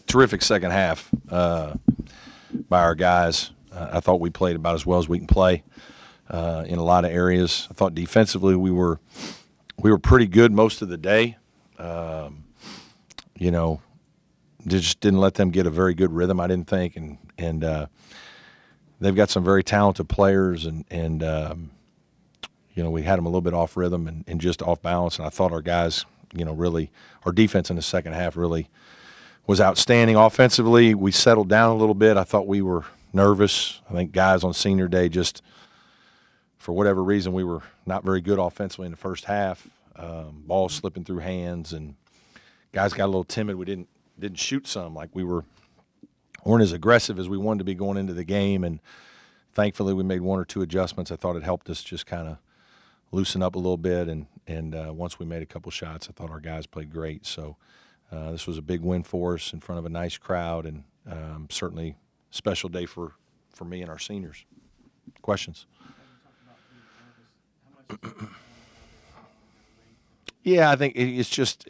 Terrific second half by our guys. I thought we played about as well as we can play in a lot of areas. I thought defensively we were pretty good most of the day. Just didn't let them get a very good rhythm, I didn't think, and they've got some very talented players, and we had them a little bit off rhythm and just off balance. And I thought our guys, really, our defense in the second half really was outstanding. Offensively, we settled down a little bit. I thought we were nervous. I think guys on senior day, just for whatever reason, we were not very good offensively in the first half. Ball slipping through hands, and guys got a little timid. We didn't shoot some, like we weren't as aggressive as we wanted to be going into the game. And thankfully, we made one or two adjustments. I thought it helped us just kind of loosen up a little bit. And once we made a couple shots, I thought our guys played great. So this was a big win for us in front of a nice crowd, and certainly a special day for me and our seniors. Questions? Yeah, I think it's just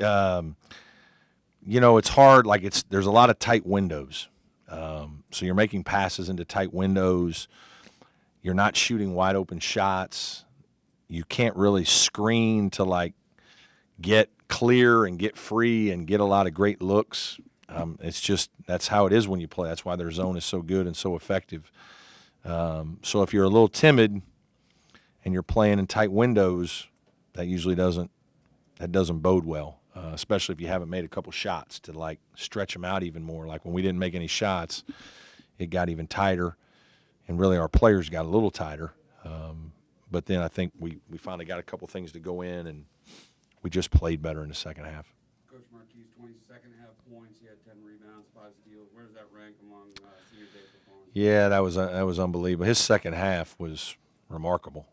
it's hard. Like there's a lot of tight windows, so you're making passes into tight windows. You're not shooting wide open shots. You can't really screen to get clear and get free and get a lot of great looks. It's just that's how it is when you play. That's why their zone is so good and so effective. So if you're a little timid and you're playing in tight windows, that usually doesn't bode well, especially if you haven't made a couple shots to stretch them out even more. Like when we didn't make any shots, it got even tighter, and really our players got a little tighter. But then I think we finally got a couple things to go in, and we just played better in the second half. Coach Marquis, 22nd half points. He had 10 rebounds, 5 steals. Where does that rank among senior day performance? Yeah, that was unbelievable. His second half was remarkable.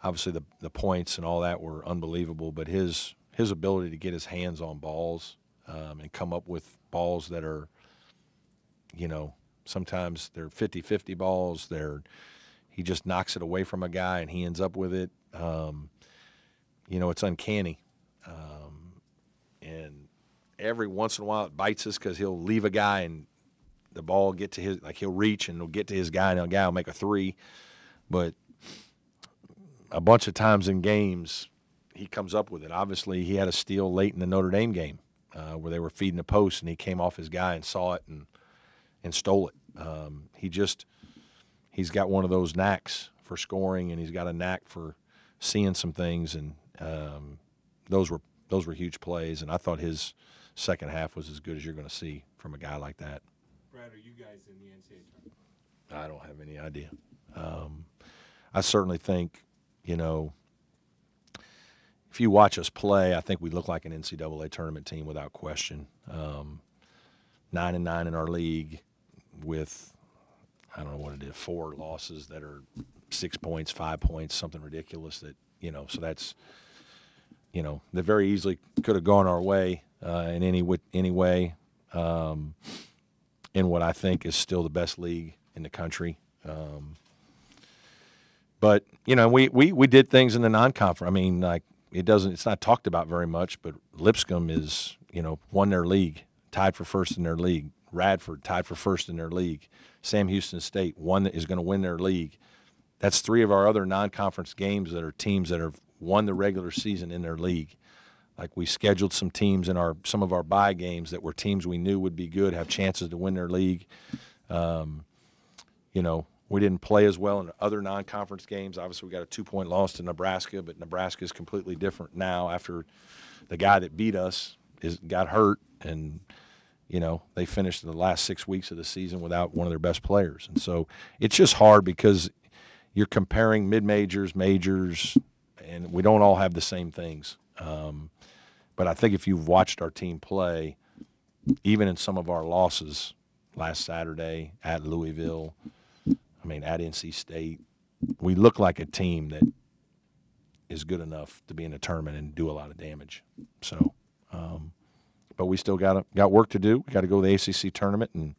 Obviously the points and all that were unbelievable, but his ability to get his hands on balls and come up with balls that are, sometimes they're 50-50 balls. He just knocks it away from a guy and he ends up with it. It's uncanny. And every once in a while it bites us because he'll leave a guy and the ball get to his, he'll reach and it'll get to his guy and the guy will make a three. But a bunch of times in games he comes up with it. Obviously he had a steal late in the Notre Dame game where they were feeding the post and he came off his guy and saw it and stole it. He's got one of those knacks for scoring, and he's got a knack for seeing some things, and those were huge plays. And I thought his second half was as good as you're going to see from a guy like that. Brad, are you guys in the NCAA tournament? I don't have any idea. I certainly think, if you watch us play, I think we look like an NCAA tournament team without question. 9-9 in our league with, I don't know what it is, 4 losses that are 6 points, 5 points, something ridiculous that, so that's, that very easily could have gone our way in any way in what I think is still the best league in the country. But, we did things in the non-conference. I mean, it's not talked about very much, but Lipscomb is, won their league, tied for first in their league. Radford tied for first in their league. Sam Houston State, one that is going to win their league. That's 3 of our other non-conference games that are teams that have won the regular season in their league. We scheduled some teams in some of our bye games that were teams we knew would be good, have chances to win their league. We didn't play as well in other non-conference games. Obviously, we got a 2-point loss to Nebraska, but Nebraska is completely different now after the guy that beat us got hurt, and they finished the last 6 weeks of the season without one of their best players. And so it's just hard because you're comparing mid-majors, majors, and we don't all have the same things. But I think if you've watched our team play, even in some of our losses last Saturday at Louisville, at NC State, we look like a team that is good enough to be in a tournament and do a lot of damage. So, but we still got work to do. We got to go to the ACC tournament, and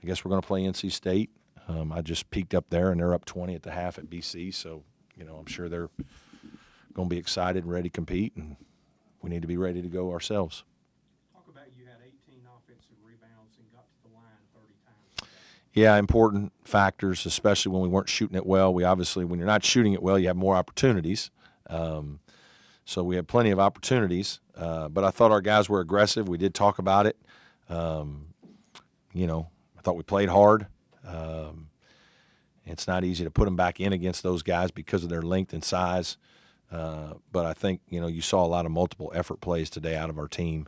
I guess we're going to play NC State. I just peeked up there, and they're up 20 at the half at BC. So, I'm sure they're going to be excited and ready to compete, and we need to be ready to go ourselves. Talk about you had 18 offensive rebounds and got to the line 30 times. Yeah, important factors, especially when we weren't shooting it well. We obviously, when you're not shooting it well, you have more opportunities. So we had plenty of opportunities, but I thought our guys were aggressive. We did talk about it. You know, I thought we played hard. It's not easy to put them back in against those guys because of their length and size. But I think, you know, you saw a lot of multiple effort plays today out of our team.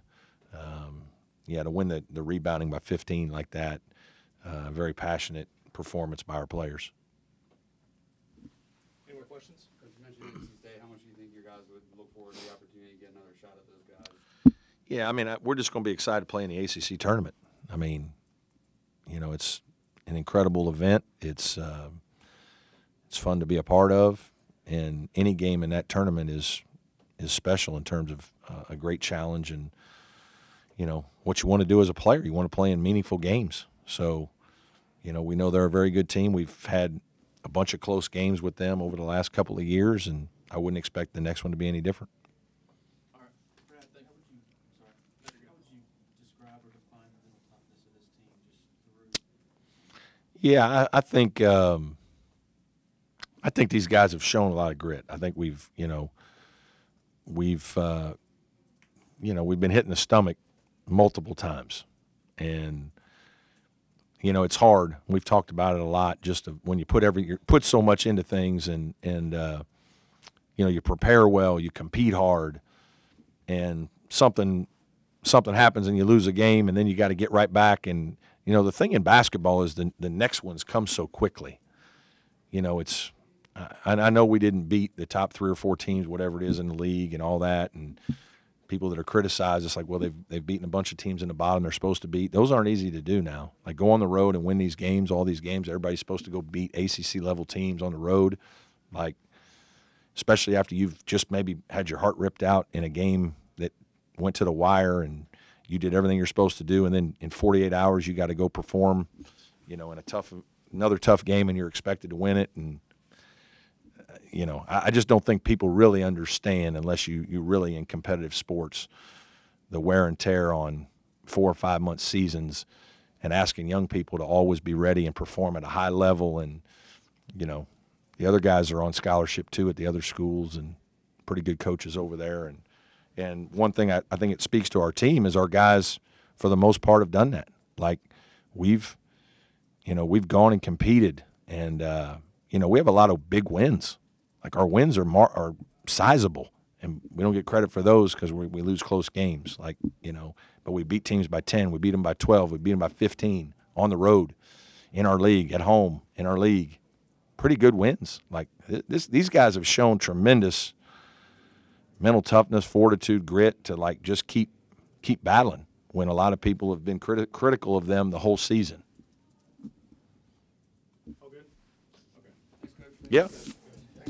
Yeah, to win the rebounding by 15 like that, very passionate performance by our players. Any more questions? Coach, you mentioned NC State. How much do you think your guys would look forward to the opportunity to get another shot at those guys? Yeah, I mean, we're just going to be excited to play in the ACC tournament. I mean, you know, it's an incredible event. It's fun to be a part of, and any game in that tournament is special in terms of a great challenge and, you know, what you want to do as a player. You want to play in meaningful games. So, you know, we know they're a very good team. We've had a bunch of close games with them over the last couple of years, and I wouldn't expect the next one to be any different. All right, Brad, how would you describe or define the mental toughness of this team just through? Yeah, I think these guys have shown a lot of grit. I think we've been hit in the stomach multiple times, and you know, it's hard. We've talked about it a lot. Just when you put so much into things, and you know, you prepare well, you compete hard, and something happens and you lose a game, and then you got to get right back. And you know, the thing in basketball is the next ones come so quickly. You know, it's I know we didn't beat the top 3 or 4 teams, whatever it is in the league, and all that, and people that are criticized, it's like, well, they've beaten a bunch of teams in the bottom they're supposed to beat. Those aren't easy to do now. Like, go on the road and win these games, all these games. Everybody's supposed to go beat ACC-level teams on the road, like, especially after you've just maybe had your heart ripped out in a game that went to the wire and you did everything you're supposed to do, and then in 48 hours you got to go perform, you know, in another tough game, and you're expected to win it. And you know, I just don't think people really understand, unless you really in competitive sports, the wear and tear on 4 or 5 month seasons, and asking young people to always be ready and perform at a high level. And, you know, the other guys are on scholarship too at the other schools, and pretty good coaches over there. And one thing I think it speaks to our team is our guys, for the most part, have done that. Like, we've gone and competed, and, you know, we have a lot of big wins. Like, our wins are sizable, and we don't get credit for those because we lose close games. Like, you know, but we beat teams by 10, we beat them by 12, we beat them by 15 on the road, in our league, at home, in our league. Pretty good wins. Like, these guys have shown tremendous mental toughness, fortitude, grit to, like, just keep battling when a lot of people have been critical of them the whole season. All good? Okay. Thanks, Coach. Yeah.